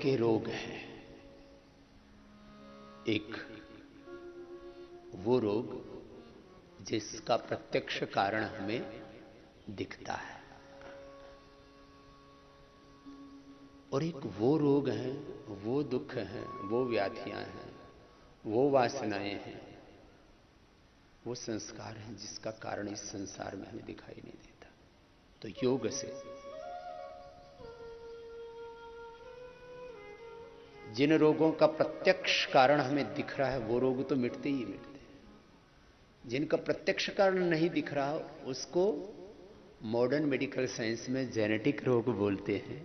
के रोग हैं। एक वो रोग जिसका प्रत्यक्ष कारण हमें दिखता है, और एक वो रोग हैं, वो दुख हैं, वो व्याधियां हैं, वो वासनाएं हैं, वो संस्कार हैं जिसका कारण इस संसार में हमें दिखाई नहीं देता। तो योग से जिन रोगों का प्रत्यक्ष कारण हमें दिख रहा है वो रोग तो मिटते ही मिटते हैं। जिनका प्रत्यक्ष कारण नहीं दिख रहा उसको मॉडर्न मेडिकल साइंस में जेनेटिक रोग बोलते हैं,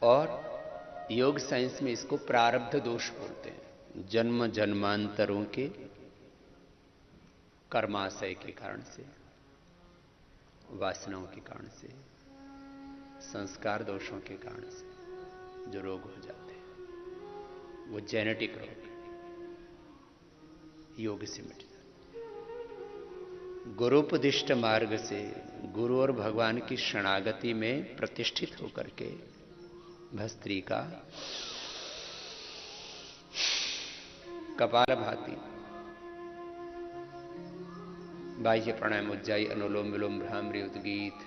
और योग साइंस में इसको प्रारब्ध दोष बोलते हैं। जन्म जन्मांतरों के कर्माशय के कारण से, वासनाओं के कारण से, संस्कार दोषों के कारण से जो रोग हो जाते हैं वो जेनेटिक रोग योग से मिट जाते हैं। गुरुपदिष्ट मार्ग से, गुरु और भगवान की शरणागति में प्रतिष्ठित होकर के भस्त्री का कपालभाति बाह्य प्राणायाम, उज्जाई, अनुलोम विलोम, भ्रामरी, उद्गीत,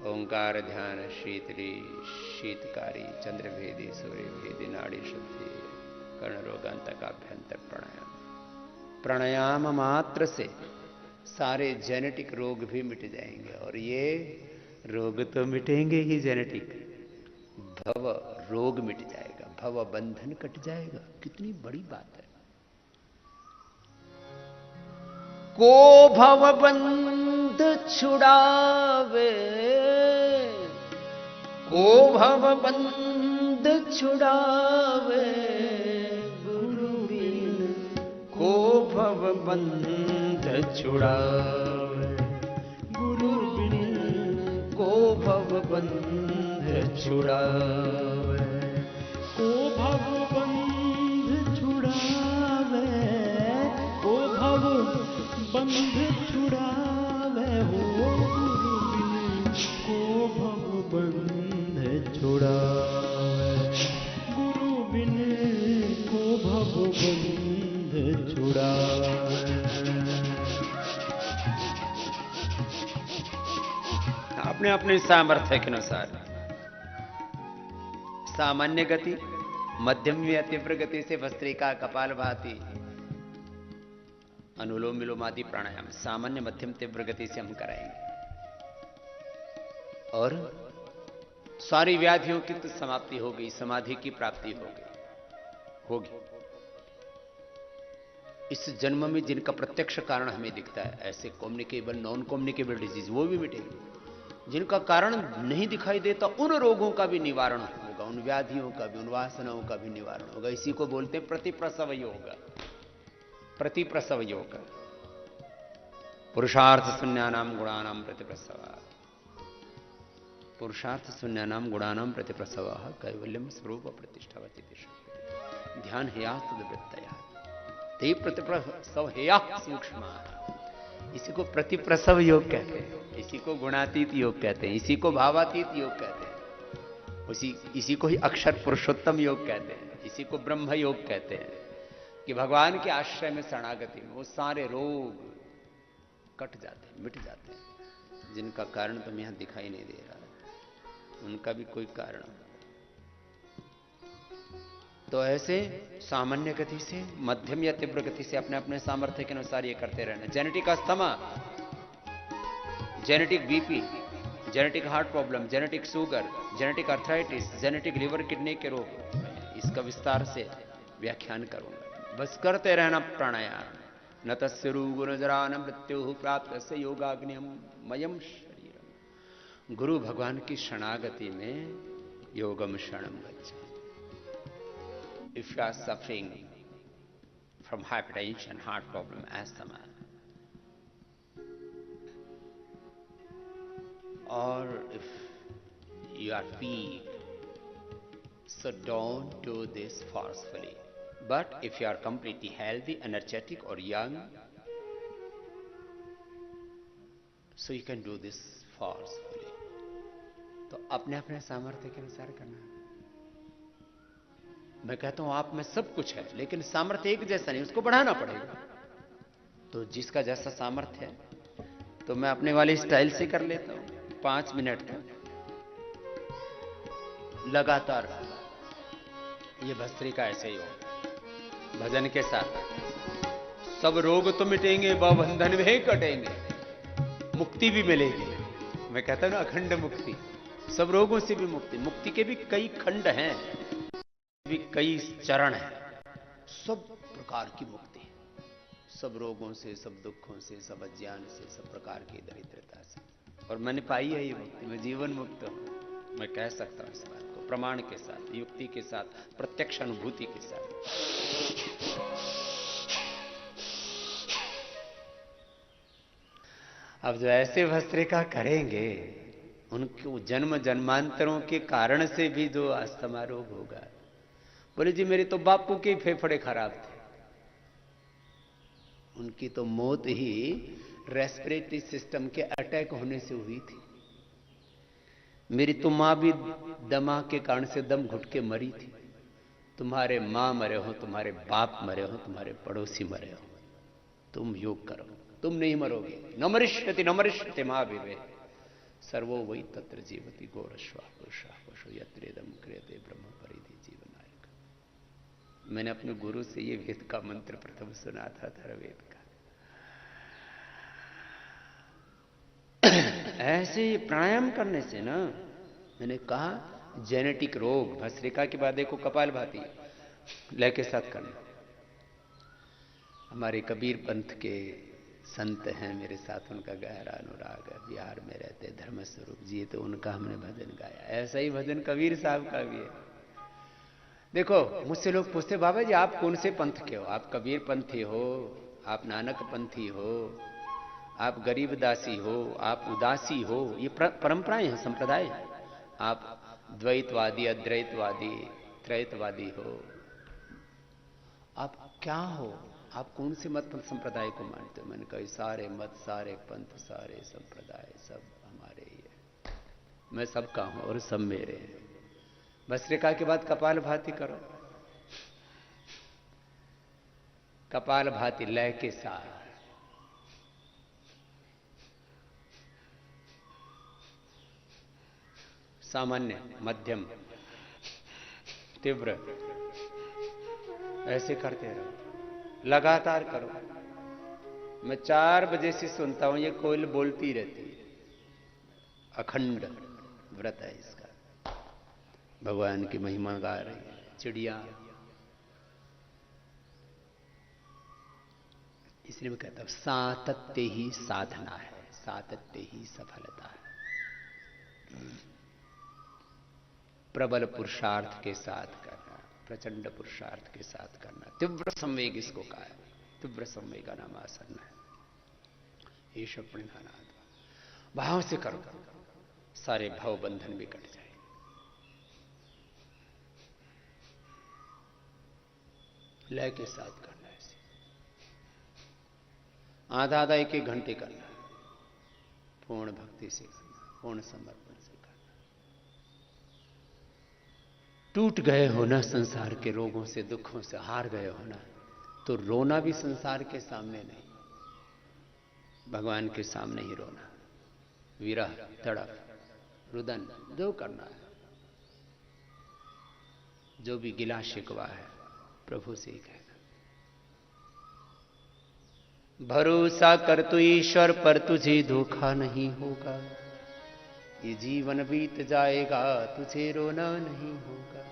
ओंकार ध्यान, शीतली शीतकारी, चंद्रभेदी, सूर्यभेदी, नाड़ी शुद्धि, कर्ण रोगांतकाभ्यंतर प्राणायाम। प्राणायाम मात्र से सारे जेनेटिक रोग भी मिट जाएंगे, और ये रोग तो मिटेंगे ही जेनेटिक, भव रोग मिट जाएगा, भव बंधन कट जाएगा। कितनी बड़ी बात है। को भव बंध छुड़ावे, को भव बंध छुड़ावे, गुरु बिन को भव बंध छुड़ावे, गुरु बिन को भव बंध छुड़ावे, को भव बंध छुड़ावे, को भव बंध छुड़ावे, हो गुरु बिन को भव बंध छुड़ावे, गुरु बिन को भव बंध छुड़ावे। अपने अपने सामर्थ्य के अनुसार सामान्य गति, मध्यम या तीव्र गति से भस्त्रिका, कपालभाति, अनुलोम विलोम आदि प्राणायाम सामान्य, मध्यम, तीव्र गति से हम कराएंगे, और सारी व्याधियों की तो समाप्ति हो गई, समाधि की प्राप्ति होगी। इस जन्म में जिनका प्रत्यक्ष कारण हमें दिखता है, ऐसे कम्युनिकेबल, नॉन कम्युनिकेबल डिजीज, वो भी मिटेंगे। जिनका कारण नहीं दिखाई देता उन रोगों का भी निवारण होगा, उन व्याधियों का भी, उन वासनाओं का भी निवारण होगा। इसी को बोलते हैं प्रतिप्रसव योग। प्रतिप्रसव योग, पुरुषार्थ शून्यानाम गुणानाम प्रतिप्रसव, पुरुषार्थ शून्यानाम गुणानाम प्रतिप्रसव, कैवल्यम स्वरूप प्रतिष्ठावती। ध्यान हेया तद्वृत्तया ते प्रतिप्रसव हेया सूक्ष्म। इसी को प्रतिप्रसव योग कहते हैं, इसी को गुणातीत योग कहते हैं, इसी को भावातीत योग कहते हैं, इसी को ही अक्षर पुरुषोत्तम योग कहते हैं, इसी को ब्रह्म योग कहते हैं। कि भगवान के आश्रय में, शरणागति में वो सारे रोग कट जाते हैं, मिट जाते हैं। जिनका कारण तुम्हें यहां दिखाई नहीं दे रहा है, उनका भी कोई कारण। तो ऐसे सामान्य गति से, मध्यम या तीव्र गति से अपने अपने सामर्थ्य के अनुसार ये करते रहना। Genetic asthma, genetic BP, genetic heart problem, genetic sugar, genetic arthritis, genetic liver kidney के रोग, इसका विस्तार से व्याख्यान करूंगा। बस करते रहना प्राणायाम। न तस्य रोगोरजरा न मृत्यु प्राप्त से योगाग्नियम मयम शरीरम। गुरु भगवान की शरणागति में योगम शरणम गच्छति। If you are suffering from hypertension, heart problem, asthma, or if you are weak, so don't do this forcefully. But if you are completely healthy, energetic or young, so you can do this forcefully. तो अपने अपने सामर्थ्य के अनुसार करना। मैं कहता हूं आप में सब कुछ है, लेकिन सामर्थ्य एक जैसा नहीं, उसको बढ़ाना पड़ेगा। तो जिसका जैसा सामर्थ्य है, तो मैं अपने वाली स्टाइल से कर लेता हूं 5 मिनट तक लगातार। ये भस्त्रिका ऐसे ही हो, भजन के साथ सब रोग तो मिटेंगे, बंधन भी कटेंगे, मुक्ति भी मिलेगी। मैं कहता हूं ना, अखंड मुक्ति, सब रोगों से भी मुक्ति। मुक्ति के भी कई खंड हैं, भी कई चरण हैं, सब प्रकार की मुक्ति, सब रोगों से, सब दुखों से, सब अज्ञान से, सब प्रकार की दरिद्रता से। और मैंने पाई है ये मुक्ति, मैं जीवन मुक्त हूं। मैं कह सकता हूं इस बात को प्रमाण के साथ, युक्ति के साथ, प्रत्यक्ष अनुभूति के साथ। अब जो ऐसे भस्त्रिका करेंगे, उनको जन्म जन्मांतरों के कारण से भी जो अस्थमा रोग होगा, बोले जी मेरे तो बापू के फेफड़े खराब थे, उनकी तो मौत ही रेस्पिरेटरी सिस्टम के अटैक होने से हुई थी। मेरी तो मां भी दमा के कारण से दम घुट के मरी थी। तुम्हारे मां मरे हो, तुम्हारे बाप मरे हो, तुम्हारे पड़ोसी मरे हो, तुम योग करो, तुम नहीं मरोगे। न मरिष्यति महावीर सर्वो वही तत्र जीवति गोरश्वा पुरुषा पशु यत्रेदम क्रियते ब्रह्म परिधि जीवनायक। मैंने अपने गुरु से ये वेद का मंत्र प्रथम सुना था, थर्ववेद का। ऐसे प्राणायाम करने से ना, मैंने कहा जेनेटिक रोग, भस्त्रिका के बाद देखो कपालभाति लय के साथ करना। हमारे कबीर पंथ के संत हैं मेरे साथ, उनका गहरा अनुराग है, बिहार में रहते धर्म स्वरूप जी, तो उनका हमने भजन गाया। ऐसा ही भजन कबीर साहब का भी है। देखो मुझसे लोग पूछते, बाबा जी आप कौन से पंथ के हो? आप कबीर पंथी हो, आप नानक पंथी हो, आप गरीब दासी हो, आप उदासी हो, ये परंपराएं हैं, संप्रदाय। आप द्वैतवादी, अद्वैतवादी, त्रैतवादी हो, आप क्या हो? आप कौन से मत संप्रदाय को मानते हो? मैंने कहा सारे मत, सारे पंथ, सारे संप्रदाय सब हमारे ही है, मैं सबका हूं और सब मेरे हैं। भस्त्रिका के बाद कपालभाति करो, कपालभाति लय के साथ। सामान्य, मध्यम, तीव्र, ऐसे करते रहो, लगातार करो। मैं 4 बजे से सुनता हूं, ये कोयल बोलती रहती है। अखंड व्रत है इसका, भगवान की महिमा गा रही है चिड़िया। इसलिए मैं कहता हूं सातत्य ही साधना है, सातत्य ही सफलता है। प्रबल पुरुषार्थ के साथ करना, प्रचंड पुरुषार्थ के साथ करना, तीव्र संवेग इसको कहा है। तीव्र संवेग का नाम आसन है। ईश्वर प्रणिधानात् भाव से करो, सारे भाव बंधन भी कट जाए। लय के साथ करना है, आधा आधा 1-1 घंटे करना, पूर्ण भक्ति से करना, पूर्ण समर्पण से करना। टूट गए हो ना संसार के रोगों से, दुखों से, हार गए हो ना, तो रोना भी संसार के सामने नहीं, भगवान के सामने ही रोना। विरह, तड़प, रुदन जो करना है, जो भी गिला शिकवा है, प्रभु से ही कहना। भरोसा कर तू ईश्वर पर, तुझे धोखा नहीं होगा। ये जीवन बीत जाएगा, तुझे रोना नहीं होगा।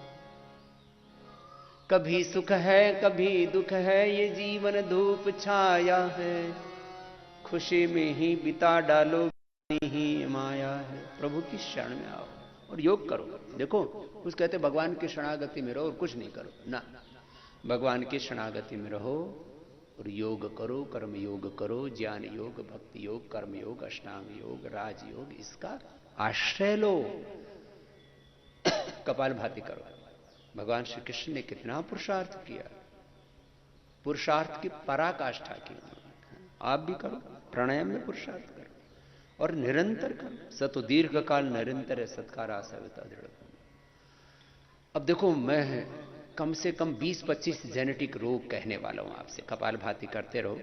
कभी सुख है कभी दुख है, ये जीवन धूप छाया है। खुशी में ही बिता डालो, ही माया है। प्रभु की शरण में आओ और योग करो। देखो कुछ कहते भगवान की शरणागति में रहो और कुछ नहीं करो ना, भगवान की शरणागति में रहो और योग करो, कर्म योग करो, ज्ञान योग, भक्ति योग, कर्म योग, अष्टांग योग, राज योग, इसका आश्रय लो। कपालभाति करो। भगवान श्री कृष्ण ने कितना पुरुषार्थ किया, पुरुषार्थ की पराकाष्ठा की। आप भी करो, प्राणायाम में पुरुषार्थ करो, और निरंतर कर्म। सतो दीर्घ काल निरंतर है, सत्कार आसविता दृढ़। अब देखो, मैं कम से कम 20-25 जेनेटिक रोग कहने वाला हूं आपसे, कपालभाति करते रहो।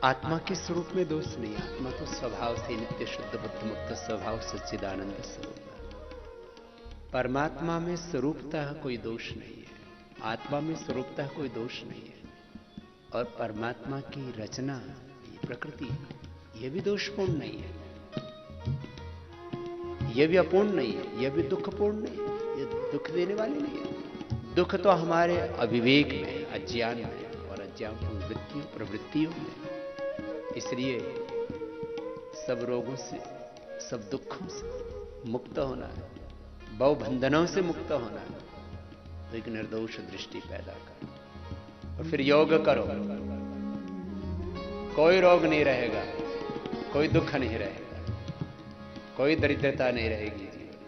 आत्मा के स्वरूप में दोष नहीं। आत्मा तो स्वभाव से नित्य शुद्ध बुद्ध मुक्त स्वभाव सच्चिदानंद स्वरूप है। परमात्मा में स्वरूपतः कोई दोष नहीं है, आत्मा में स्वरूपतः कोई दोष नहीं है। और परमात्मा की रचना, ये प्रकृति, यह भी दोषपूर्ण नहीं है, यह भी अपूर्ण नहीं है, यह भी दुखपूर्ण नहीं है, यह दुख देने वाली नहीं है। दुख तो हमारे अविवेक में, अज्ञान में और अज्ञान वृत्तियों प्रवृत्तियों में। इसलिए सब रोगों से, सब दुखों से मुक्त होना है, भवबंधनों से मुक्त होना है, तो एक निर्दोष दृष्टि पैदा करो और फिर योग करो। कोई रोग नहीं रहेगा, कोई दुख नहीं रहेगा, कोई दरिद्रता नहीं रहेगी जीवन,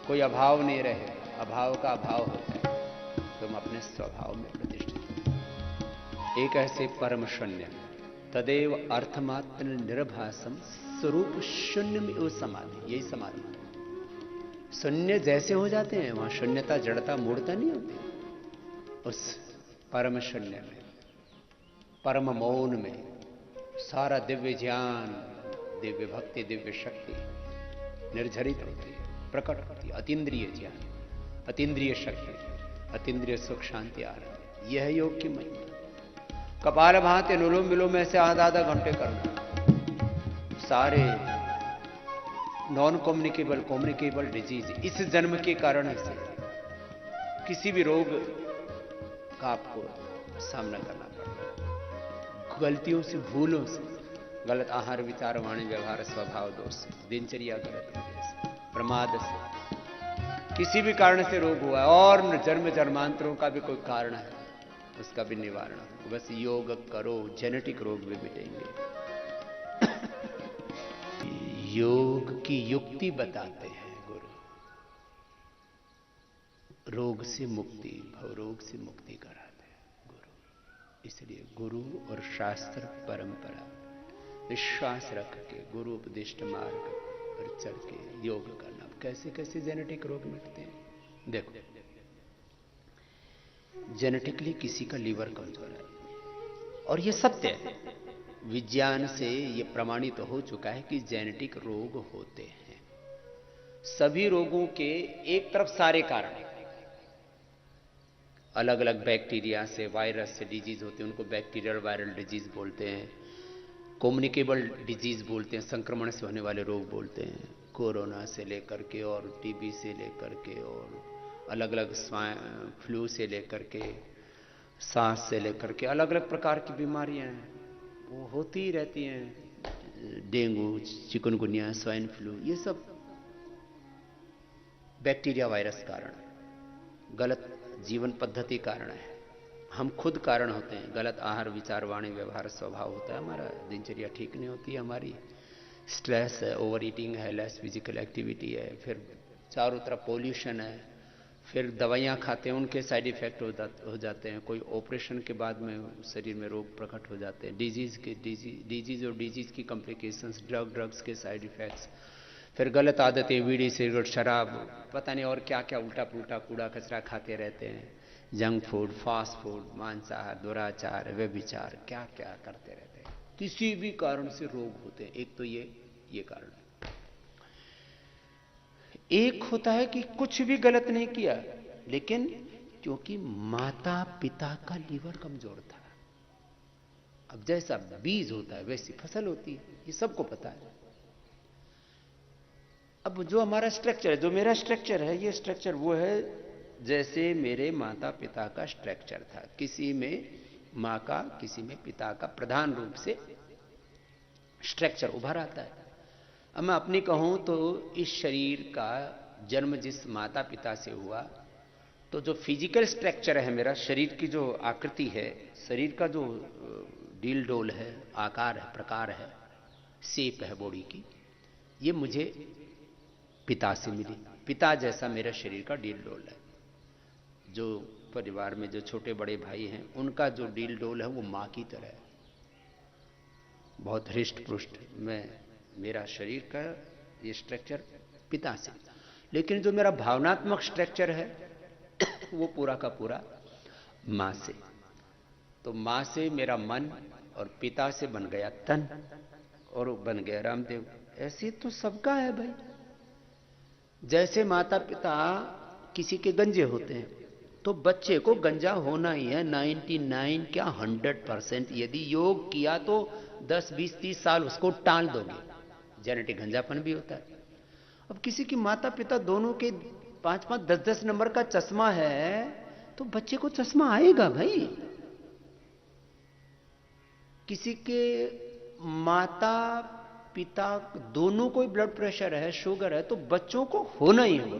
कोई अभाव नहीं रहेगा। अभाव का अभाव होता है, तुम अपने स्वभाव में प्रतिष्ठित हो। एक ऐसे परम शून्य, तदेव अर्थमात्र निर्भासम स्वरूप शून्य में वो समाधि, यही समाधि। शून्य जैसे हो जाते हैं, वहां शून्यता, जड़ता, मूढ़ता नहीं होती। उस परम शून्य में, परम मौन में सारा दिव्य ज्ञान, दिव्य भक्ति, दिव्य शक्ति निर्झरित होती है, प्रकट होती है। अतीन्द्रिय ज्ञान, अतीन्द्रिय शक्ति, अतीन्द्रिय सुख, शांति, आनंद, यह है योग की महिमा। कपालभाति, अनुलोम विलोम ऐसे आधा घंटे करना। सारे नॉन कम्युनिकेबल, कम्युनिकेबल डिजीज इस जन्म के कारण से किसी भी रोग का आपको सामना करना पड़ेगा। गलतियों से, भूलों से, गलत आहार, विचार, वाणी, व्यवहार, स्वभाव दोष, दिनचर्या गलत होने से, प्रमाद से, किसी भी कारण से रोग हुआ है और जन्म जन्मांतरों का भी कोई कारण है, उसका भी निवारण हो। बस योग करो, जेनेटिक रोग भी मिटेंगे। योग की युक्ति बताते हैं गुरु। रोग से मुक्ति, भवरोग से मुक्ति कराते हैं गुरु। इसलिए गुरु और शास्त्र परंपरा विश्वास रख के गुरु उपदिष्ट मार्ग पर चल के योग करना। कैसे कैसे जेनेटिक रोग मिटते हैं देखो। जेनेटिकली किसी का लीवर कमजोर है, और यह सत्य है, विज्ञान से यह प्रमाणित हो चुका है कि जेनेटिक रोग होते हैं। सभी रोगों के एक तरफ सारे कारण, अलग अलग बैक्टीरिया से, वायरस से डिजीज होते हैं, उनको बैक्टीरियल वायरल डिजीज बोलते हैं, कम्युनिकेबल डिजीज बोलते हैं, संक्रमण से होने वाले रोग बोलते हैं। कोरोना से लेकर के और टीबी से लेकर के और अलग अलग स्वाइन फ्लू से लेकर के, सांस से लेकर के, अलग अलग प्रकार की बीमारियां हैं, वो होती ही रहती हैं। डेंगू, चिकनगुनिया, स्वाइन फ्लू, ये सब बैक्टीरिया वायरस कारण, गलत जीवन पद्धति कारण है। हम खुद कारण होते हैं। गलत आहार, विचार, वाणी, व्यवहार, स्वभाव होता है हमारा, दिनचर्या ठीक नहीं होती है हमारी, स्ट्रेस है, ओवर ईटिंग है, लेस फिजिकल एक्टिविटी है, फिर चारों तरफ पोल्यूशन है, फिर दवाइयाँ खाते हैं, उनके साइड इफेक्ट हो जाते हैं। कोई ऑपरेशन के बाद में शरीर में रोग प्रकट हो जाते हैं, डिजीज और डिजीज की कॉम्प्लिकेशंस, ड्रग्स के साइड इफेक्ट्स, फिर गलत आदतें, बीड़ी, सिगरेट, शराब, पता नहीं और क्या क्या उल्टा पुल्टा कूड़ा कचरा खाते रहते हैं, जंक फूड, फास्ट फूड, मांसाहार, दुराचार, व्यभिचार, क्या क्या करते रहते हैं। किसी भी कारण से रोग होते हैं। एक तो ये कारण है। एक होता है कि कुछ भी गलत नहीं किया, लेकिन क्योंकि माता पिता का लीवर कमजोर था। अब जैसा बीज होता है वैसी फसल होती है, ये सबको पता है। अब जो हमारा स्ट्रक्चर है, जो मेरा स्ट्रक्चर है, ये स्ट्रक्चर वो है जैसे मेरे माता पिता का स्ट्रक्चर था। किसी में मां का, किसी में पिता का प्रधान रूप से स्ट्रक्चर उभर आता है। अब मैं अपनी कहूं तो इस शरीर का जन्म जिस माता पिता से हुआ, तो जो फिजिकल स्ट्रक्चर है मेरा, शरीर की जो आकृति है, शरीर का जो डील डोल है, आकार है, प्रकार है, शेप है बॉडी की, ये मुझे पिता से मिली। पिता जैसा मेरा शरीर का डील डोल है। जो परिवार में जो छोटे बड़े भाई हैं, उनका जो डील डोल है वो मां की तरह है, बहुत हृष्ट पुष्ट। मेरा शरीर का ये स्ट्रक्चर पिता से, लेकिन जो मेरा भावनात्मक स्ट्रक्चर है वो पूरा का पूरा मां से। तो मां से मेरा मन और पिता से बन गया तन और बन गया रामदेव। ऐसे तो सबका है भाई। जैसे माता पिता किसी के गंजे होते हैं तो बच्चे को गंजा होना ही है, 99 क्या 100%। यदि योग किया तो 10 20 30 साल उसको टाल दोगे, जेनेटिक गंजापन भी होता है। अब किसी की माता पिता दोनों के 5-5 10-10 नंबर का चश्मा है तो बच्चे को चश्मा आएगा भाई। किसी के माता पिता दोनों को ब्लड प्रेशर है, शुगर है, तो बच्चों को होना ही है।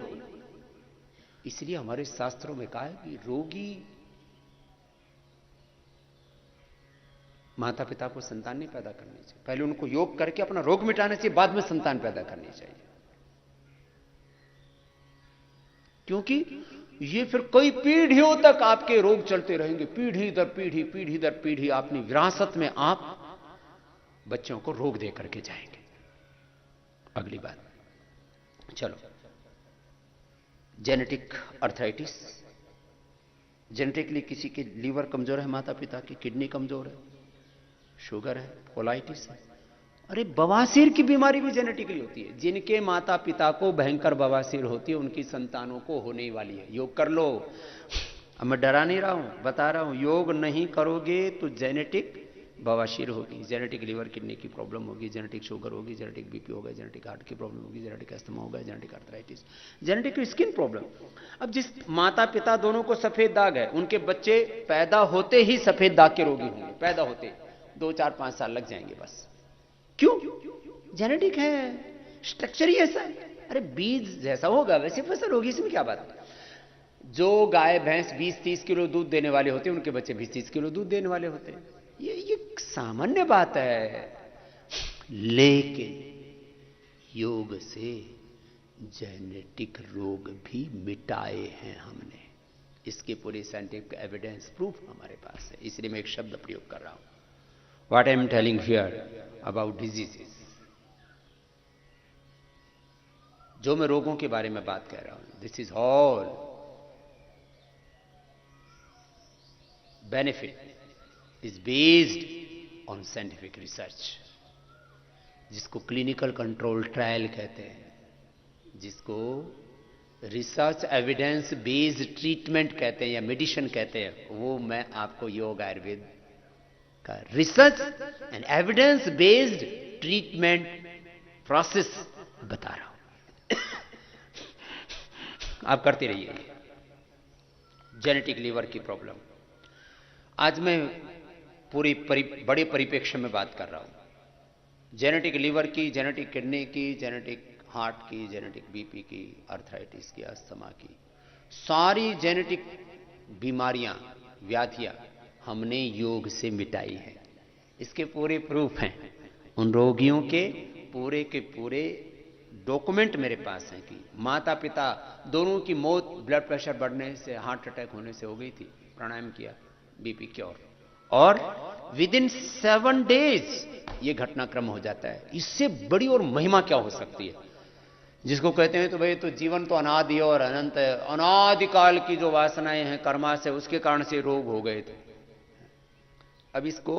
इसलिए हमारे शास्त्रों में कहा है कि रोगी माता पिता को संतान नहीं पैदा करनी चाहिए, पहले उनको योग करके अपना रोग मिटाना चाहिए, बाद में संतान पैदा करनी चाहिए। क्योंकि ये फिर कई पीढ़ियों तक आपके रोग चलते रहेंगे, पीढ़ी दर पीढ़ी, पीढ़ी दर पीढ़ी अपनी विरासत में आप बच्चों को रोग दे करके जाएंगे। अगली बात, चलो, जेनेटिक अर्थराइटिस। जेनेटिकली किसी के लीवर कमजोर है, माता पिता की किडनी कमजोर है, शुगर है, कोलाइटिस है। अरे बवासीर की बीमारी भी जेनेटिकली होती है। जिनके माता पिता को भयंकर बवासीर होती है उनकी संतानों को होने वाली है। योग कर लो। अब मैं डरा नहीं रहा हूं, बता रहा हूं, योग नहीं करोगे तो जेनेटिक बवासीर होगी, जेनेटिक लीवर किडनी की प्रॉब्लम होगी, जेनेटिक शुगर होगी, जेनेटिक बीपी होगा, जेनेटिक हार्ट की प्रॉब्लम होगी, जेनेटिक अस्थमा होगा, genetic arthritis, genetic skin problem. अब जिस माता पिता दोनों को सफेद दाग है, उनके बच्चे पैदा होते ही सफेद दाग के रोगी होंगे। पैदा होते 2 4 5 साल लग जाएंगे बस। क्यों? जेनेटिक है, स्ट्रक्चर ही ऐसा है। अरे बीज जैसा होगा वैसे फसल होगी, इसमें क्या बात है। जो गाय भैंस 20-30 किलो दूध देने वाले होते हैं उनके बच्चे 20-30 किलो दूध देने वाले होते हैं। ये सामान्य बात है। लेकिन योग से जेनेटिक रोग भी मिटाए हैं हमने। इसके पूरे साइंटिफिक एविडेंस प्रूफ हमारे पास है। इसलिए मैं एक शब्द प्रयोग कर रहा हूं, What I am telling here about diseases। जो मैं रोगों के बारे में बात कह रहा हूं, this is all benefit is based on scientific research, जिसको क्लिनिकल कंट्रोल ट्रायल कहते हैं, जिसको रिसर्च एविडेंस बेस्ड ट्रीटमेंट कहते हैं या मेडिसिन कहते हैं। वो मैं आपको योग आयुर्वेद का research and evidence based treatment process बता रहा हूं। आप करते रहिए। जेनेटिक लीवर की प्रॉब्लम आज मैं पूरी बड़े परिप्रेक्ष्य में बात कर रहा हूं। जेनेटिक लीवर की, जेनेटिक किडनी की, जेनेटिक हार्ट की, जेनेटिक बीपी की, अर्थराइटिस की, अस्थमा की, सारी जेनेटिक बीमारियां, व्याधियां हमने योग से मिटाई है। इसके पूरे प्रूफ हैं। उन रोगियों के पूरे डॉक्यूमेंट मेरे पास हैं कि माता पिता दोनों की मौत ब्लड प्रेशर बढ़ने से, हार्ट अटैक होने से हो गई थी, प्राणायाम किया, बीपी क्योर, और विद इन 7 डेज ये घटनाक्रम हो जाता है। इससे बड़ी और महिमा क्या हो सकती है। जिसको कहते हैं तो भाई तो जीवन तो अनादि और अनंत है, अनादिकाल की जो वासनाएं हैं कर्मा से, उसके कारण से रोग हो गए थे। अब इसको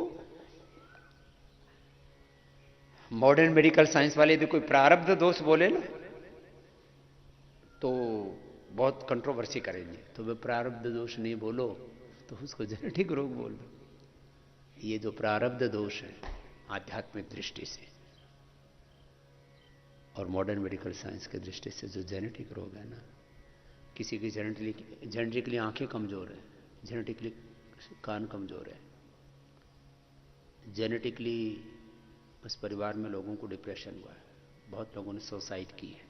मॉडर्न मेडिकल साइंस वाले यदि कोई प्रारब्ध दोष बोले ना तो बहुत कंट्रोवर्सी करेंगे। तो वे प्रारब्ध दोष नहीं बोलो तो उसको जेनेटिक रोग बोल दो। ये जो प्रारब्ध दोष है आध्यात्मिक दृष्टि से और मॉडर्न मेडिकल साइंस की दृष्टि से जो जेनेटिक रोग है ना, किसी की जेनेटिकली आंखें कमजोर है, जेनेटिकली कान कमजोर है, जेनेटिकली उस परिवार में लोगों को डिप्रेशन हुआ है, बहुत लोगों ने सुसाइड की है।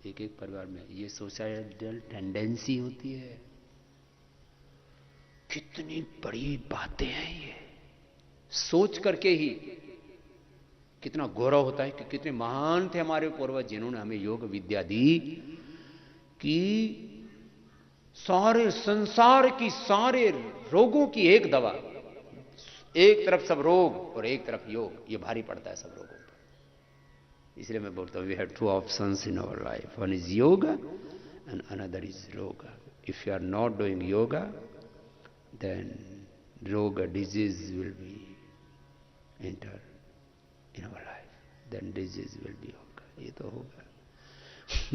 एक परिवार में ये सुसाइडल टेंडेंसी होती है। कितनी बड़ी बातें हैं ये, सोच करके ही कितना गौरव होता है कि कितने महान थे हमारे पूर्वज जिन्होंने हमें योग विद्या दी कि सारे संसार की सारे रोगों की एक दवा, एक तरफ सब रोग और एक तरफ योग, ये भारी पड़ता है सब रोगों पर। इसलिए मैं बोलता हूं we have two options in our life, one is yoga and another is रोगा। If you are not doing yoga then रोगा disease will be enter in our life, then disease will be होगा। ये तो होगा,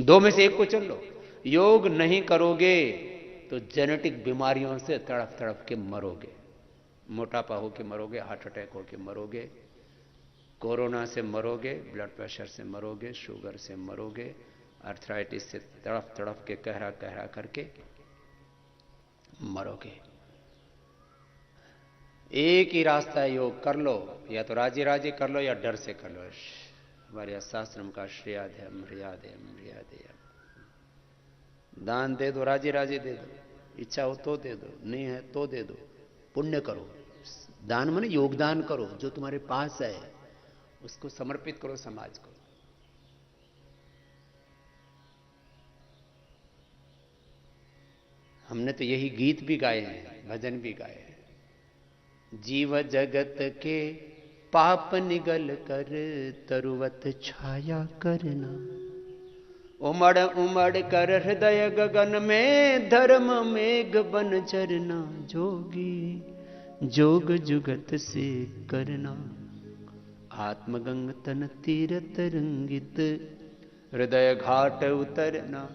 दो में से एक को चुन लो। योग नहीं करोगे तो जेनेटिक बीमारियों से तड़प तड़प के मरोगे, मोटापा होके मरोगे, हार्ट अटैक होके मरोगे, कोरोना से मरोगे, ब्लड प्रेशर से मरोगे, शुगर से मरोगे, आर्थराइटिस से तड़प तड़प के कहरा कहरा करके मरोगे। एक ही रास्ता है, योग कर लो, या तो राजी राजी कर लो या डर से कर लो। हमारे शास्त्रम का श्रेयाध्यम मर्यादयम मर्यादयम, दान दे दो, राजी राजी दे दो, इच्छा हो तो दे दो, नहीं है तो दे दो, पुण्य करो। दान माने योगदान करो, जो तुम्हारे पास है उसको समर्पित करो समाज को। हमने तो यही गीत भी गाए हैं, भजन भी गाए हैं। जीव जगत के पाप निगल कर तरुवत छाया करना, उमड़ उमड़ कर हृदय गगन में धर्म मेघ बन झरना, जोगी जोग जुगत से करना, आत्मगंग तन तीरथ रंगित हृदय घाट उतरना,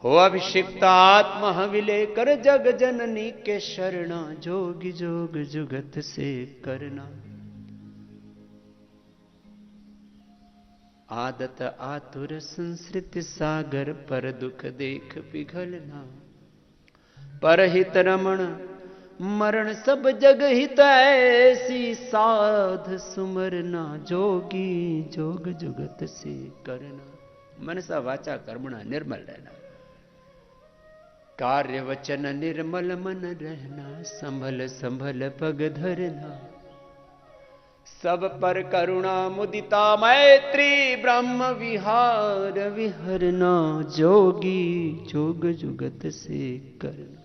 हो अभिषिक्त आत्मा हविले कर जग जननी के शरणा, जोगी जोग जुगत से करना, आदत आतुर संस्कृत सागर पर दुख देख पिघलना, परहित रमण मरण सब जग हित ऐसी साध सुमरना, जोगी जोग जुगत से करना, मनसा वाचा कर्मणा निर्मल रहना, कार्य वचन निर्मल मन रहना, संभल संभल पग धरना, सब पर करुणा मुदिता मैत्री ब्रह्म विहार विहरना, जोगी जोग जुगत से करना।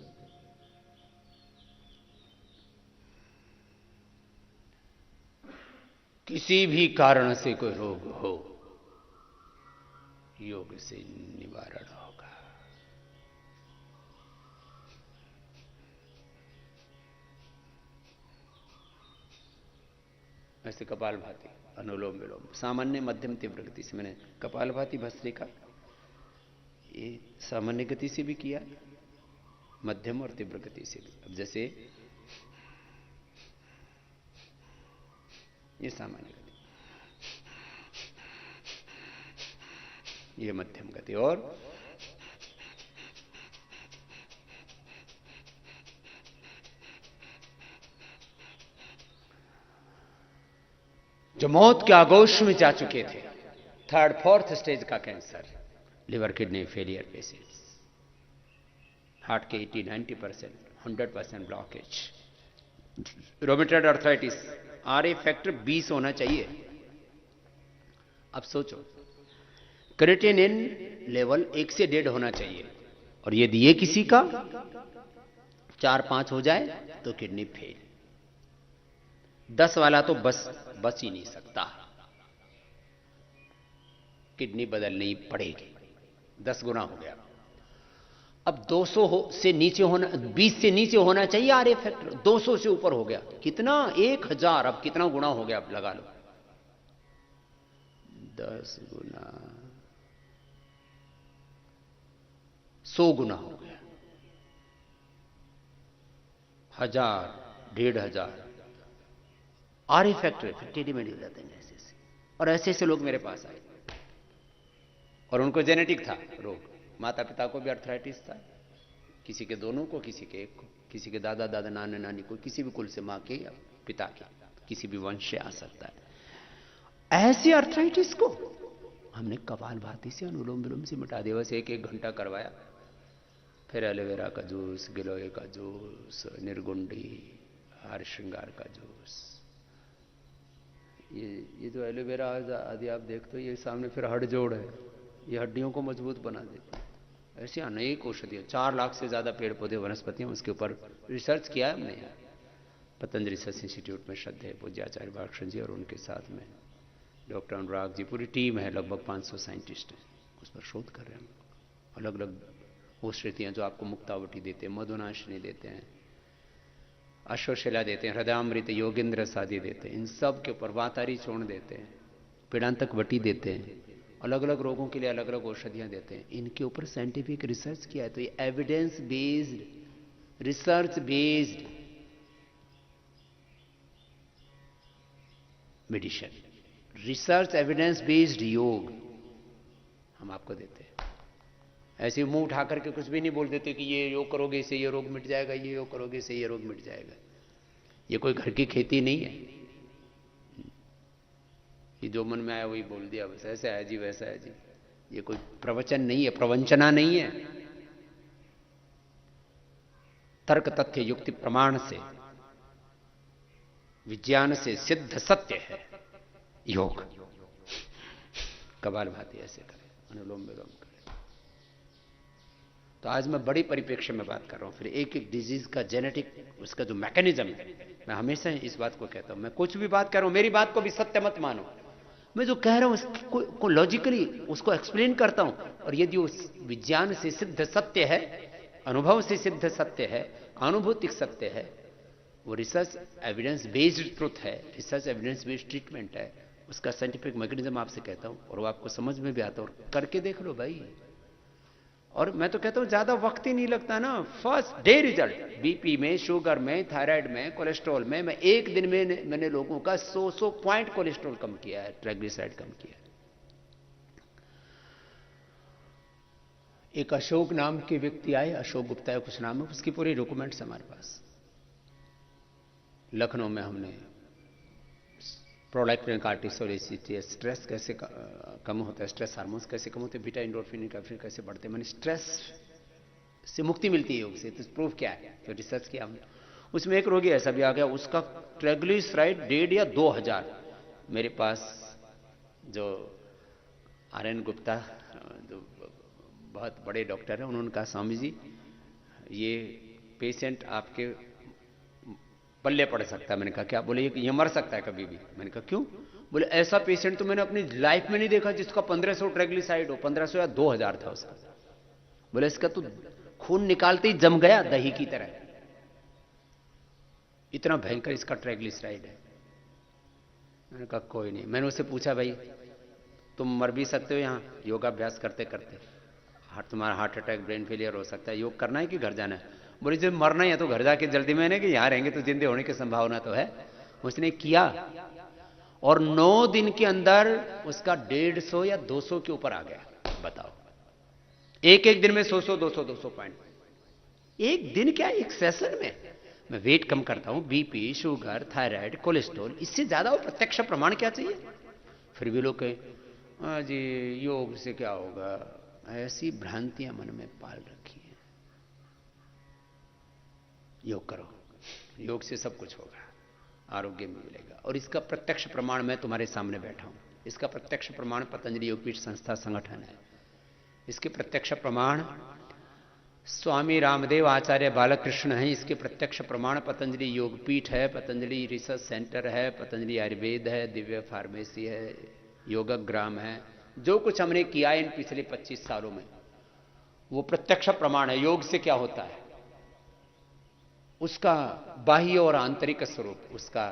किसी भी कारण से कोई रोग हो, योग से निवारण होगा। ऐसे कपालभाति, अनुलोम विलोम, सामान्य मध्यम तीव्र गति से, मैंने कपालभाति भस्त्रिका ये सामान्य गति से भी किया, मध्यम और तीव्र गति से भी। अब जैसे ये सामान्य गति, ये मध्यम गति, और जो मौत के आगोश में जा चुके थे, थर्ड फोर्थ स्टेज का cancer, liver kidney failure patients, heart के 80-90%, 100% blockage, rheumatoid arthritis, RA factor 20 होना चाहिए। अब सोचो, क्रिएटिनिन लेवल 1 से 1.5 होना चाहिए, और यदि ये किसी का 4-5 हो जाए तो किडनी फेल। 10 वाला तो बच ही नहीं सकता, किडनी बदलनी पड़ेगी, 10 गुना हो गया। अब 200 से नीचे होना, 20 से नीचे होना चाहिए आरए फैक्टर, 200 से ऊपर हो गया, कितना 1000, अब कितना गुना हो गया, अब लगा लो, 10 गुना 100 गुना हो गया, 1000, 1500 आरए फैक्टर 50 में हो जाते हैं ऐसे ऐसे। और ऐसे ऐसे लोग मेरे पास आए और उनको जेनेटिक था रोग, माता पिता को भी अर्थराइटिस था, किसी के दोनों को, किसी के एक को, किसी के दादा दादा नाना नानी को, किसी भी कुल से, माँ के या पिता के, किसी भी वंश से आ सकता है। ऐसे अर्थराइटिस को हमने कपालभाति से, अनुलोम विलोम से मिटा दिया। बस 1-1 घंटा करवाया, फिर एलोवेरा का जूस, गिलोय का जूस, निर्गुंडी, हार श्रृंगार का जूस। ये जो एलोवेरा आदि आप देखते हो, ये सामने फिर हड्ड जोड़ है, ये हड्डियों को मजबूत बना देता है। ऐसी अनेक औषधियाँ, 4 लाख से ज़्यादा पेड़ पौधे वनस्पतियाँ, उसके ऊपर रिसर्च किया है हमने यार। पतंजलि रिसर्च इंस्टीट्यूट में श्रद्धेय पूज्य आचार्य बालकृष्ण जी और उनके साथ में डॉक्टर अनुराग जी, पूरी टीम है, लगभग 500 साइंटिस्ट हैं, उस पर शोध कर रहे हैं। अलग अलग औषधियाँ जो आपको मुक्तावटी देते हैं, मधुनाशिनी देते हैं, अश्वशिला देते हैं, हृदयामृत, योगेंद्र सादी देते हैं, इन सब के ऊपर वातारी चूर्ण देते हैं, पीड़ांतक वटी देते हैं, अलग अलग रोगों के लिए अलग अलग औषधियाँ देते हैं। इनके ऊपर साइंटिफिक रिसर्च किया है। तो ये evidence based, research based medicine, research evidence based योग हम आपको देते हैं। ऐसे मुंह उठा करके कुछ भी नहीं बोल देते कि ये योग करोगे इससे ये रोग मिट जाएगा, ये योग करोगे इससे ये रोग मिट जाएगा। ये कोई घर की खेती नहीं है, ये जो मन में आया वही बोल दिया, बस ऐसा है जी वैसा है जी। ये कोई प्रवचन नहीं है, प्रवंचना नहीं है। तर्क तथ्य युक्ति प्रमाण से, विज्ञान से सिद्ध सत्य है योग। कपालभाति ऐसे करें, अनुलोम विलोम करें। तो आज मैं बड़ी परिप्रेक्ष्य में बात कर रहा हूं। फिर एक एक डिजीज का जेनेटिक, उसका जो मैकेनिज्म है, मैं हमेशा इस बात को कहता हूं, मैं कुछ भी बात कर रहा हूं, मेरी बात को भी सत्य मत मानो। मैं जो कह रहा हूं उसको लॉजिकली उसको एक्सप्लेन करता हूं, और यदि उस विज्ञान से सिद्ध सत्य है, अनुभव से सिद्ध सत्य है, अनुभूतिक सत्य है, वो रिसर्च एविडेंस बेस्ड ट्रुथ है, रिसर्च एविडेंस बेस्ड ट्रीटमेंट है, उसका साइंटिफिक मैकेनिज्म आपसे कहता हूं, और वो आपको समझ में भी आता है। और करके देख लो भाई। और मैं तो कहता हूं ज्यादा वक्त ही नहीं लगता ना, फर्स्ट डे रिजल्ट। बीपी में, शुगर में, थायराइड में, कोलेस्ट्रॉल में, मैं एक दिन में मैंने लोगों का 100 पॉइंट कोलेस्ट्रॉल कम किया है, ट्राइग्लिसराइड कम किया है। एक अशोक नाम के व्यक्ति आए, अशोक गुप्ता है कुछ नाम है, उसकी पूरी डॉक्यूमेंट्स हमारे पास। लखनऊ में हमने प्रोलैक्टिन, कार्टिसोल, एसीटी, स्ट्रेस कैसे कम होता है, स्ट्रेस हार्मोन्स कैसे कम होते हैं, बीटा एंडोर्फिन कैसे बढ़ते हैं, मैंने स्ट्रेस से मुक्ति मिलती है योग से। तो प्रूफ क्या है, तो रिसर्च किया हमने। उसमें एक रोगी ऐसा भी आ गया, उसका ट्राइग्लिसराइड 1.5 या 2000। मेरे पास जो आर्यन गुप्ता, जो बहुत बड़े डॉक्टर हैं, उन्होंने कहा स्वामी जी ये पेशेंट आपके पल्ले पड़ सकता है। मैंने कहा क्या? बोले ये मर सकता है कभी भी। मैंने कहा क्यों? बोले ऐसा पेशेंट तो मैंने अपनी लाइफ में नहीं देखा जिसका 1500 ट्राइग्लिसराइड हो, 1500 या 2000 था उसका। बोले इसका तो खून निकालते ही जम गया दही की तरह, इतना भयंकर इसका ट्राइग्लिसराइड है। मैंने कहा कोई नहीं। मैंने उससे पूछा भाई तुम मर भी सकते हो यहां योगाभ्यास करते करते, तुम्हारा हार्ट अटैक, ब्रेन फेलियर हो सकता है, योग करना है कि घर जाना है? बोले जब मरना ही है तो घर जाके जल्दी में नहीं कि यहां रहेंगे तो जिंदे होने की संभावना तो है। उसने किया और 9 दिन के अंदर उसका 150 या 200 के ऊपर आ गया। बताओ, एक एक दिन में 100 200 पॉइंट, एक दिन क्या, एक सेशन में। मैं वेट कम करता हूं, बीपी, शुगर, थायराइड, कोलेस्ट्रॉल, इससे ज्यादा वो प्रत्यक्ष प्रमाण क्या चाहिए? फिर भी लोग कहें हाँ जी योग से क्या होगा, ऐसी भ्रांतियां मन में पाल रखी हैं। योग करो, योग से सब कुछ होगा, आरोग्य में मिलेगा। और इसका प्रत्यक्ष प्रमाण मैं तुम्हारे सामने बैठा हूं। इसका प्रत्यक्ष प्रमाण पतंजलि योगपीठ संस्था संगठन है। इसके प्रत्यक्ष प्रमाण स्वामी रामदेव आचार्य बालकृष्ण हैं। इसके प्रत्यक्ष प्रमाण पतंजलि योगपीठ है, पतंजलि रिसर्च सेंटर है, पतंजलि आयुर्वेद है, दिव्य फार्मेसी है, योगग्राम है। जो कुछ हमने किया इन पिछले 25 सालों में वो प्रत्यक्ष प्रमाण है। योग से क्या होता है, उसका बाह्य और आंतरिक स्वरूप, उसका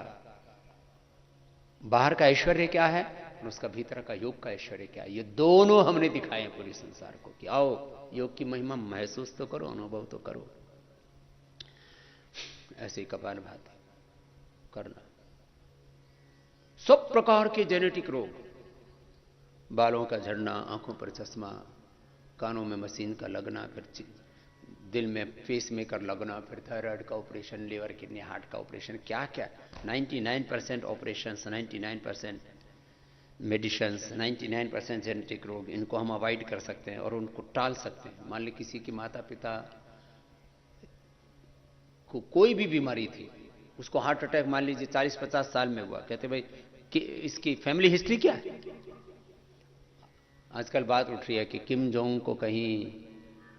बाहर का ऐश्वर्य क्या है और उसका भीतर का योग का ऐश्वर्य क्या है, ये दोनों हमने दिखाए हैं पूरे संसार को कि आओ योग की महिमा महसूस तो करो, अनुभव तो करो। ऐसे ही कपालभाति करना। सब प्रकार के जेनेटिक रोग, बालों का झड़ना, आंखों पर चश्मा, कानों में मशीन का लगना, फिर दिल में फेस मेकर लगना, फिर थायराइड का ऑपरेशन, लिवर किडनी हार्ट का ऑपरेशन, क्या क्या 99% ऑपरेशंस, 99% मेडिसिन्स, 99% जेनेटिक रोग, इनको हम अवॉइड कर सकते हैं और उनको टाल सकते हैं। मान ली किसी के माता पिता कोई भी बीमारी थी, उसको हार्ट अटैक मान लीजिए 40-50 साल में हुआ, कहते भाई कि इसकी फैमिली हिस्ट्री क्या है। आजकल बात उठ रही है कि किम जोंग को कहीं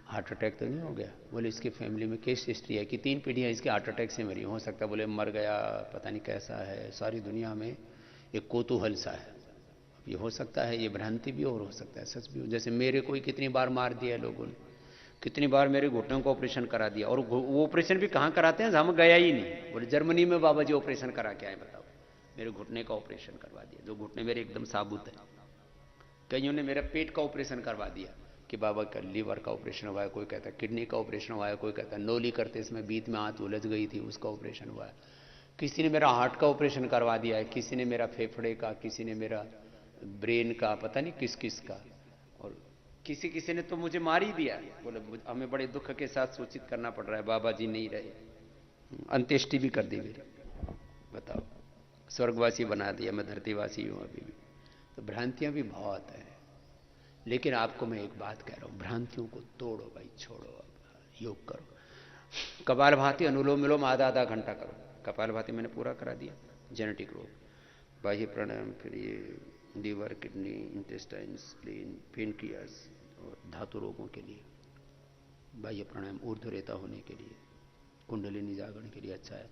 हार्ट अटैक तो नहीं हो गया। बोले इसकी फैमिली में केस हिस्ट्री है कि 3 पीढ़ियां इसके हार्ट अटैक से मरी। हो सकता है बोले मर गया, पता नहीं कैसा है, सारी दुनिया में एक कौतूहल सा है। ये हो सकता है, ये भ्रांति भी और हो सकता है सच भी हो। जैसे मेरे को कितनी बार मार दिया लोगों ने, कितनी बार मेरे घुटनों का ऑपरेशन करा दिया, और वो ऑपरेशन भी कहाँ कराते हैं, हम गया ही नहीं। बोले जर्मनी में बाबा जी ऑपरेशन करा के आए। बताओ, मेरे घुटने का ऑपरेशन करवा दिया, जो घुटने मेरे एकदम साबुत है। कईयों ने मेरा पेट का ऑपरेशन करवा दिया कि बाबा का लीवर का ऑपरेशन हुआ है, कोई कहता है किडनी का ऑपरेशन हुआ है, कोई कहता है नोली करते इसमें बीच में आंत उलझ गई थी उसका ऑपरेशन हुआ है। किसी ने मेरा हार्ट का ऑपरेशन करवा दिया है, किसी ने मेरा फेफड़े का, किसी ने मेरा ब्रेन का, पता नहीं किस किस का, और किसी किसी ने तो मुझे मार ही दिया। बोले हमें बड़े दुख के साथ सूचित करना पड़ रहा है, बाबा जी नहीं रहे, अंत्येष्टि भी कर दी मेरी। बताओ, स्वर्गवासी बना दिया, मैं धरतीवासी हूं अभी भी। तो भ्रांतियां भी बहुत है, लेकिन आपको मैं एक बात कह रहा हूं, भ्रांतियों को तोड़ो भाई, छोड़ो, अब योग करो। कपालभाति अनुलोम विलोम आधा आधा घंटा करो। कपालभाति मैंने पूरा करा दिया। जेनेटिक रोग, बाह्य प्राणायाम, फिर ये liver, kidney, intestine, spleen, pancreas और धातु रोगों के लिए बाह्य प्राणायाम, ऊर्ध्वरेता होने के लिए, कुंडलिनी जागरण के लिए अच्छा है।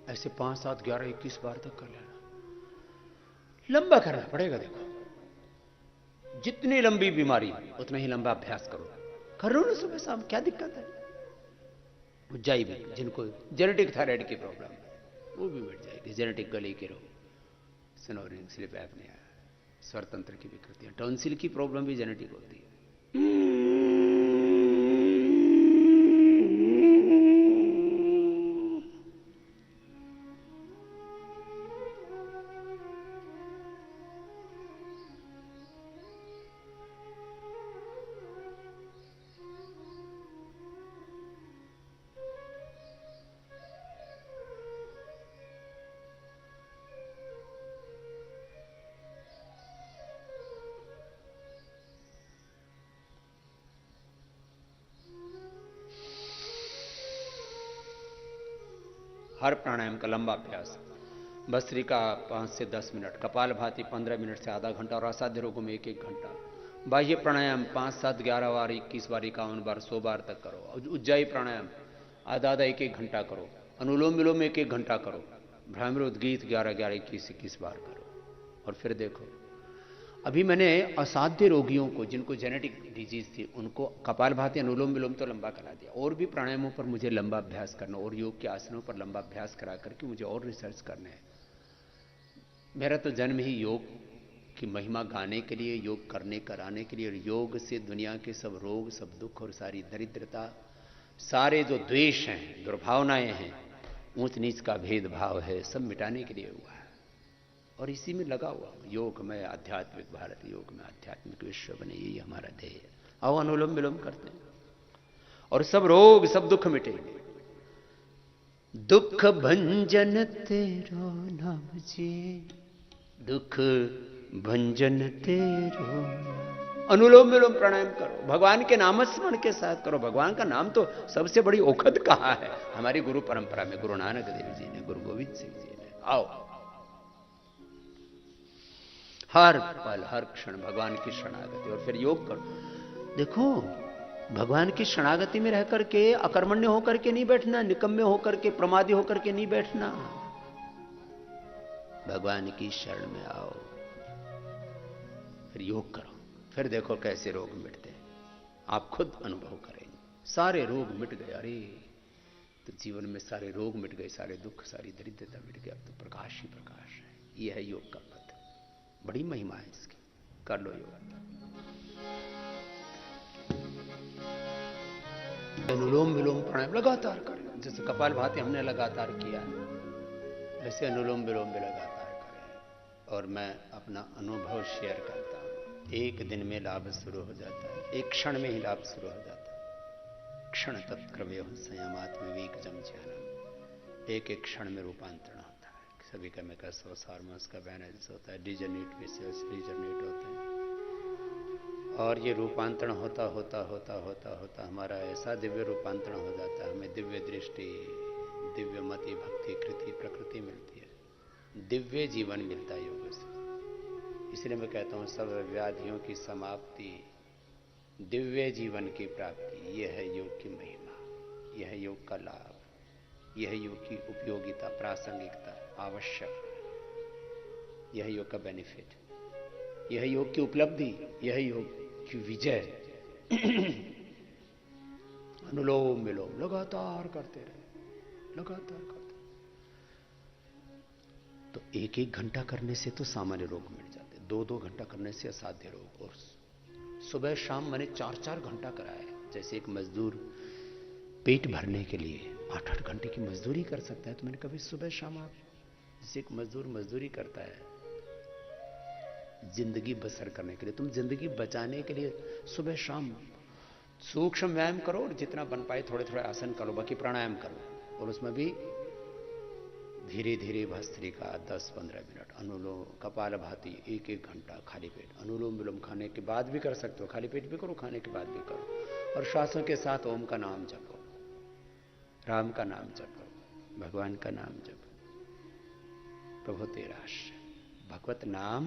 ऐसे 5, 7, 11, 21 बार तक कर लेना। लंबा करना पड़ेगा। देखो, जितनी लंबी बीमारी उतना ही लंबा अभ्यास करो। कर लो ना सुबह शाम, क्या दिक्कत है। ऊंचाई भी, जिनको जेनेटिक थायराइड की प्रॉब्लम है वो भी मिट जाएगी। जेनेटिक गले के रोग, स्नोरिंग, स्लीप एपनिया, स्वर तंत्र की विकृतियां, टॉन्सिल की प्रॉब्लम भी जेनेटिक होती है। हर प्राणायाम का लंबा अभ्यास, भस्त्रिका 5 से 10 मिनट, कपालभाति 15 मिनट से आधा घंटा, और असाध्य रोगों में 1-1 घंटा। बाह्य प्राणायाम 5, 7, 11 बार, 21 बार, 51 बार, 100 बार तक करो। उज्जाई प्राणायाम आधा आधा 1-1 घंटा करो। अनुलोम विलोम 1-1 घंटा करो। भ्रामरी उद्गीत 11-11, 21-21 बार करो। और फिर देखो, अभी मैंने असाध्य रोगियों को, जिनको जेनेटिक डिजीज थी, उनको कपालभाति अनुलोम विलोम तो लंबा करा दिया, और भी प्राणायामों पर मुझे लंबा अभ्यास करना, और योग के आसनों पर लंबा अभ्यास करा करके मुझे और रिसर्च करना है। मेरा तो जन्म ही योग की महिमा गाने के लिए, योग करने कराने के लिए, और योग से दुनिया के सब रोग, सब दुख और सारी दरिद्रता, सारे जो द्वेष हैं, दुर्भावनाएं हैं, ऊंच नीच का भेदभाव है, सब मिटाने के लिए हुआ है। और इसी में लगा हुआ हूं, योग में आध्यात्मिक भारत, योग में आध्यात्मिक विश्व बने, यही हमारा ध्येय है। आओ अनुलोम विलोम करते हैं और सब रोग, सब दुख मिटेंगे। दुख भंजन तेरो नाम जी, दुख भंजन तेरो। अनुलोम विलोम प्राणायाम करो, भगवान के नाम स्मरण के साथ करो। भगवान का नाम तो सबसे बड़ी औखद कहा है हमारी गुरु परंपरा में, गुरु नानक देव जी ने, गुरु गोविंद सिंह जी ने। आओ, हर पल हर क्षण भगवान की शरणागति, और फिर योग करो। देखो, भगवान की शरणागति में रह करके अकर्मण्य होकर के नहीं बैठना, निकम्मे होकर के, प्रमादी होकर के नहीं बैठना। भगवान की शरण में आओ, फिर योग करो, फिर देखो कैसे रोग मिटते हैं। आप खुद अनुभव करेंगे, सारे रोग मिट गए। अरे, तो जीवन में सारे रोग मिट गए, सारे दुख, सारी दरिद्रता मिट गई। अब तो प्रकाश ही प्रकाश है। यह है योग का पथ, बड़ी महिमा है इसकी। कर लो योग। अनुलोम विलोम प्राणायाम लगातार करें, जैसे कपालभाति हमने लगातार किया, ऐसे अनुलोम विलोम भी लगातार करें। और मैं अपना अनुभव शेयर करता हूं। एक दिन में लाभ शुरू हो जाता है, एक क्षण में ही लाभ शुरू हो जाता है। क्षण तत्क्रव्य संयमात विवेक जम ज्ञानम, एक एक क्षण में रूपांतरण होता है। सभी केमिकल्स और हार्मोन्स का बैलेंस होता है, डिजनरेट विशेष रिजनरेट होते हैं, और ये रूपांतरण होता होता होता होता होता हमारा ऐसा दिव्य रूपांतरण हो जाता है, हमें दिव्य दृष्टि, दिव्य मति, भक्ति, कृति, प्रकृति मिलती है, दिव्य जीवन मिलता है योग से। इसलिए मैं कहता हूं सब व्याधियों की समाप्ति, दिव्य जीवन की प्राप्ति, यह है योग की महिमा, यह है योग का लाभ, यह है योग की उपयोगिता, प्रासंगिकता, आवश्यक, यह योग का बेनिफिट, यह योग की उपलब्धि, यह योग की विजय। अनुलोम विलोम लगातार करते रहे, लगातार करते। तो एक एक घंटा करने से तो सामान्य रोग मिट जाते, दो दो घंटा करने से असाध्य रोग। और सुबह शाम मैंने 4-4 घंटा कराया। जैसे एक मजदूर पेट भरने के लिए 8-8 घंटे की मजदूरी कर सकता है, तो मैंने कभी सुबह शाम, आप जैसे एक मजदूर मजदूरी करता है जिंदगी बसर करने के लिए, तुम जिंदगी बचाने के लिए सुबह शाम सूक्ष्म व्यायाम करो, और जितना बन पाए थोड़े थोड़े आसन करो, बाकी प्राणायाम करो, और उसमें भी धीरे धीरे भस्त्रिका 10-15 मिनट, अनुलोम, कपालभाति 1-1 घंटा, खाली पेट, अनुलोम विलोम खाने के बाद भी कर सकते हो, खाली पेट भी करो, खाने के बाद भी करो, और श्वासों के साथ ओम का नाम जपो, राम का नाम जपो, भगवान का नाम जपो। प्रभु तेरा आश्रय, भगवत नाम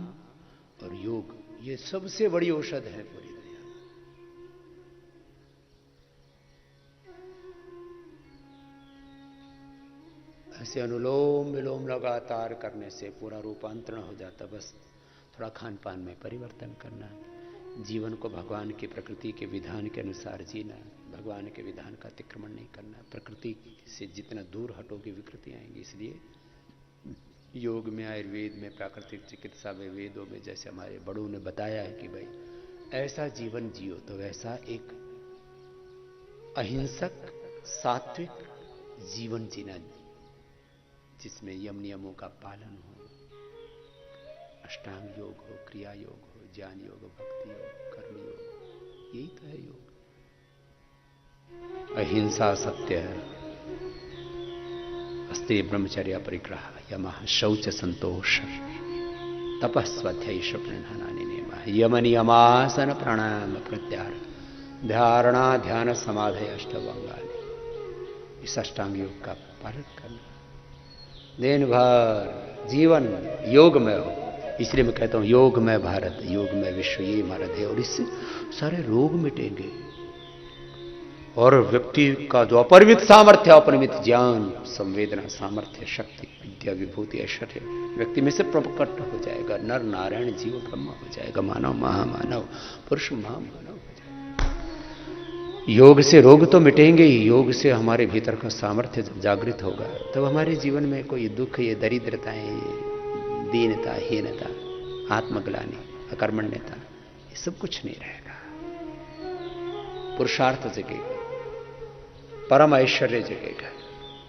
और योग, ये सबसे बड़ी औषध है पूरी दुनिया में। ऐसे अनुलोम विलोम लगातार करने से पूरा रूपांतरण हो जाता। बस थोड़ा खान पान में परिवर्तन करना, जीवन को भगवान की प्रकृति के विधान के अनुसार जीना, भगवान के विधान का अतिक्रमण नहीं करना। प्रकृति से जितना दूर हटोगे विकृति आएंगी। इसलिए योग में, आयुर्वेद में, प्राकृतिक चिकित्सा में, वेदों में जैसे हमारे बड़ों ने बताया है कि भाई ऐसा जीवन जियो, तो वैसा एक अहिंसक सात्विक जीवन जीना, जिसमें यम नियमों का पालन हो, अष्टांग योग हो, क्रिया योग हो, ज्ञान योग हो, भक्ति योग, कर्म योग, यही तो है योग। अहिंसा सत्य है, अस्ति ब्रह्मचर्य परिग्रह, यमः शौच संतोष, तपः स्वाध्याय स्वप्नानि नियमः, यम नियमासन प्राणायाम प्रत्याहार, धारणा ध्यान समाधि अष्टांगानि। इस अष्टांग योग का पालन करना, दिन भर जीवन योग में हो। इसलिए मैं कहता हूं योग में भारत, योग में विश्व, ये हमारा ध्येय, और इससे सारे रोग मिटेंगे। और व्यक्ति का जो अपरिमित सामर्थ्य, अपरिमित ज्ञान, संवेदना, सामर्थ्य, शक्ति, विद्या, विभूति, ऐश्वर्य व्यक्ति में से प्रकट हो जाएगा। नर नारायण जीव ब्रह्म हो जाएगा, मानव महामानव, पुरुष महामानव हो जाएगा। योग से रोग तो मिटेंगे ही, योग से हमारे भीतर का सामर्थ्य जब जागृत होगा, तब हमारे जीवन में कोई दुख, ये दरिद्रताएं, ये दीनता, हीनता, आत्मग्लानि, अकर्मण्यता, ये सब कुछ नहीं रहेगा। पुरुषार्थ जगेगा, परम ऐश्वर्य जगेगा,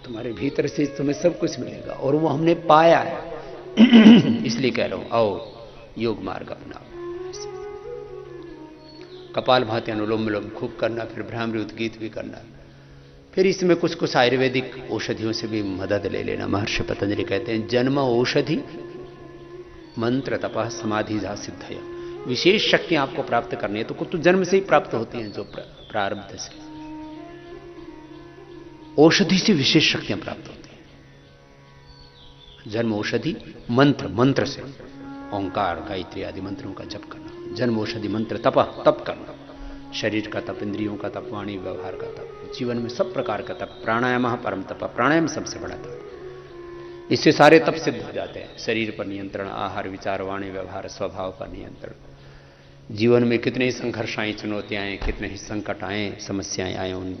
तुम्हारे भीतर से तुम्हें सब कुछ मिलेगा, और वो हमने पाया है। इसलिए कह रहा हूं आओ योग मार्ग अपनाओ। कपालभाति, अनुलोम विलोम खूब करना, फिर भ्रामरी उद्गीत भी करना, फिर इसमें कुछ कुछ आयुर्वेदिक औषधियों से भी मदद ले लेना। महर्षि पतंजलि कहते हैं जन्म औषधि मंत्र तपः समाधि जा सिद्धय। विशेष शक्तियां आपको प्राप्त करनी है तो कुछ तो जन्म से ही प्राप्त होती हैं, जो प्रारब्ध से, औषधि से विशेष शक्तियां प्राप्त होती हैं। जन्म औषधि मंत्र, मंत्र से ओंकार, गायत्री आदि मंत्रों का जप करना। जन्म औषधि मंत्र तप, तप करना, शरीर का तप, इंद्रियों का तप, वाणी व्यवहार का तप, जीवन में सब प्रकार का तप। प्राणायाम परम तप, प्राणायाम सबसे बड़ा तप। इससे सारे तप सिद्ध हो जाते हैं। शरीर पर नियंत्रण, आहार, विचार, वाणी व्यवहार, स्वभाव पर नियंत्रण। जीवन में कितने ही संघर्ष आए, चुनौतियां आए, कितने ही संकट आए, समस्याएं आए, उन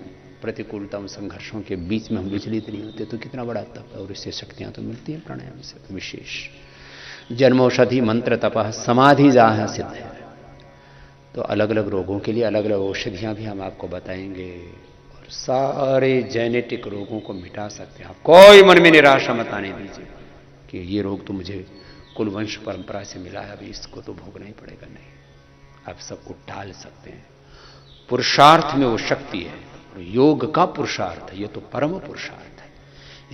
प्रतिकूलताओं, संघर्षों के बीच में हम विचलित नहीं होते, तो कितना बड़ा तप है। और इससे शक्तियां तो मिलती हैं प्राणायाम से, तो विशेष। जन्मौषधि मंत्र तपः समाधि जाह सिद्ध है। तो अलग अलग रोगों के लिए अलग अलग औषधियां भी हम आपको बताएंगे, और सारे जेनेटिक रोगों को मिटा सकते हैं आप। कोई मन में निराशा मत आने दीजिए कि ये रोग तो मुझे कुल वंश परंपरा से मिला है, अभी इसको तो भोगना ही पड़ेगा। नहीं, आप सबको टाल सकते हैं। पुरुषार्थ में वो शक्ति है, योग का पुरुषार्थ, ये तो परम पुरुषार्थ है।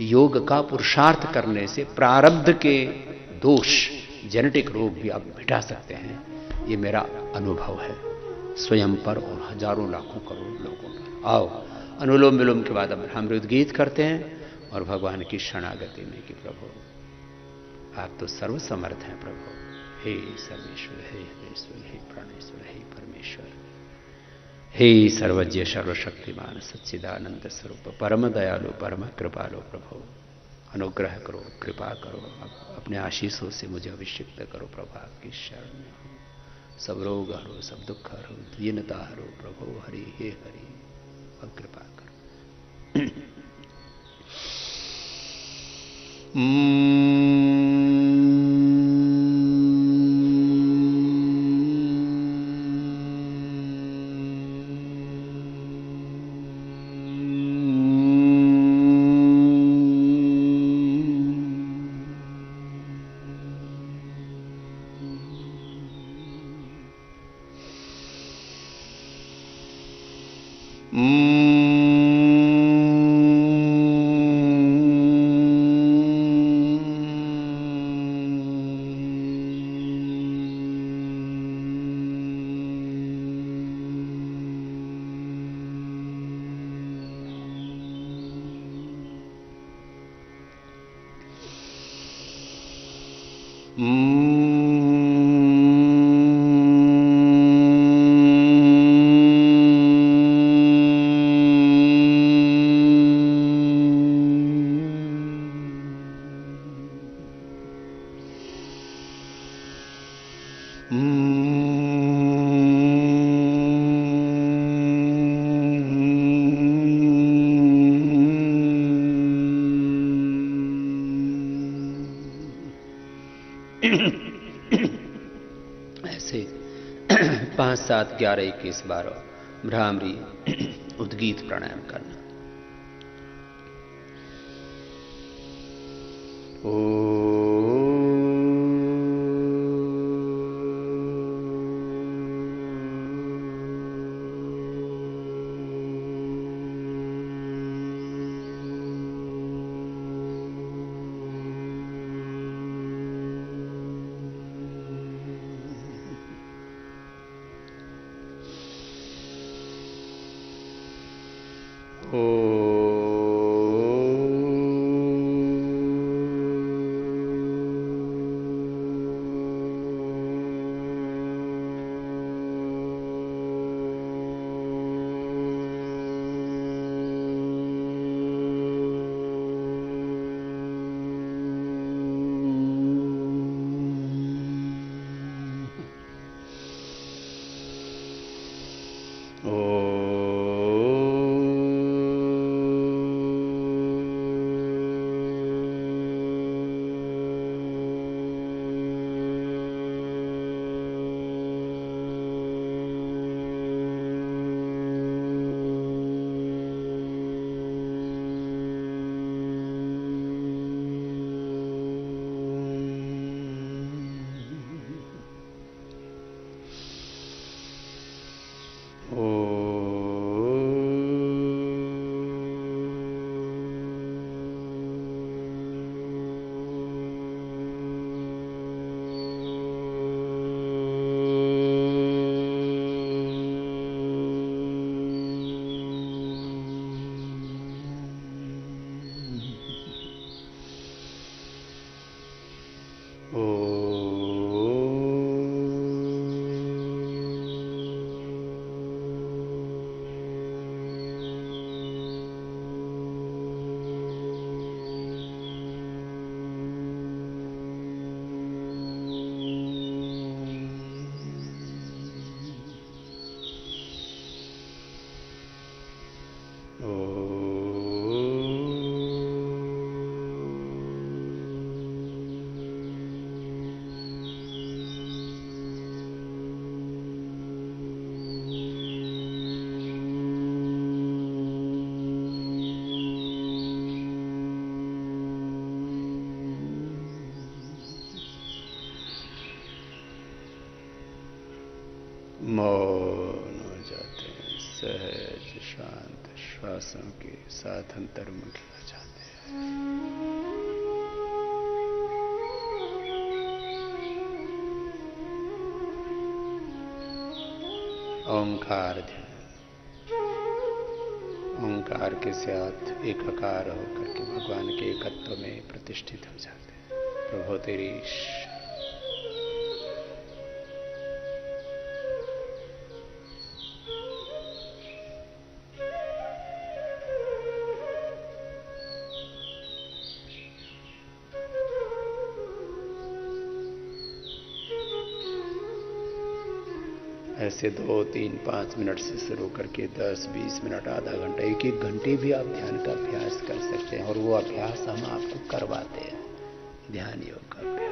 योग का पुरुषार्थ करने से प्रारब्ध के दोष, जेनेटिक रोग भी आप मिटा सकते हैं। ये मेरा अनुभव है, स्वयं पर और हजारों लाखों करोड़ लोगों पर। आओ, अनुलोम विलोम के बाद अब हम गीत करते हैं और भगवान की शरणागति में कि प्रभु आप तो सर्वसमर्थ हैं। प्रभु हे सर्वेश्वर, हे हरेश्वर, हे प्राणेश्वर, हे परमेश्वर, हे सर्वज्ञ सर्वशक्तिमान सच्चिदानंद स्वरूप, परम दयालु, परम कृपालु प्रभु, अनुग्रह करो, कृपा करो, अपने आशीषों से मुझे अभिषिक्त करो प्रभु। आपकी शरण में हूं, सब रोग हरो, सब दुख हरो, दीनता हरो प्रभु। हरि हे हरि, और कृपा करो। ऐसे 5, 7, 11, 21, 12 भ्रामरी उद्गीत प्राणायाम करना। मौन हो जाते हैं, सहज शांत श्वासों के साथ अंतर्मुखी हो जाते हैं। ओंकार ध्यान, ओंकार के साथ एकाकार होकर के भगवान के एकत्व में प्रतिष्ठित हो जाते हैं। प्रभु तेरी ऐसे 2, 3, 5 मिनट से शुरू करके 10, 20 मिनट, आधा घंटा, 1 घंटे भी आप ध्यान का अभ्यास कर सकते हैं। और वो अभ्यास हम आपको करवाते हैं, ध्यान योग का अभ्यास।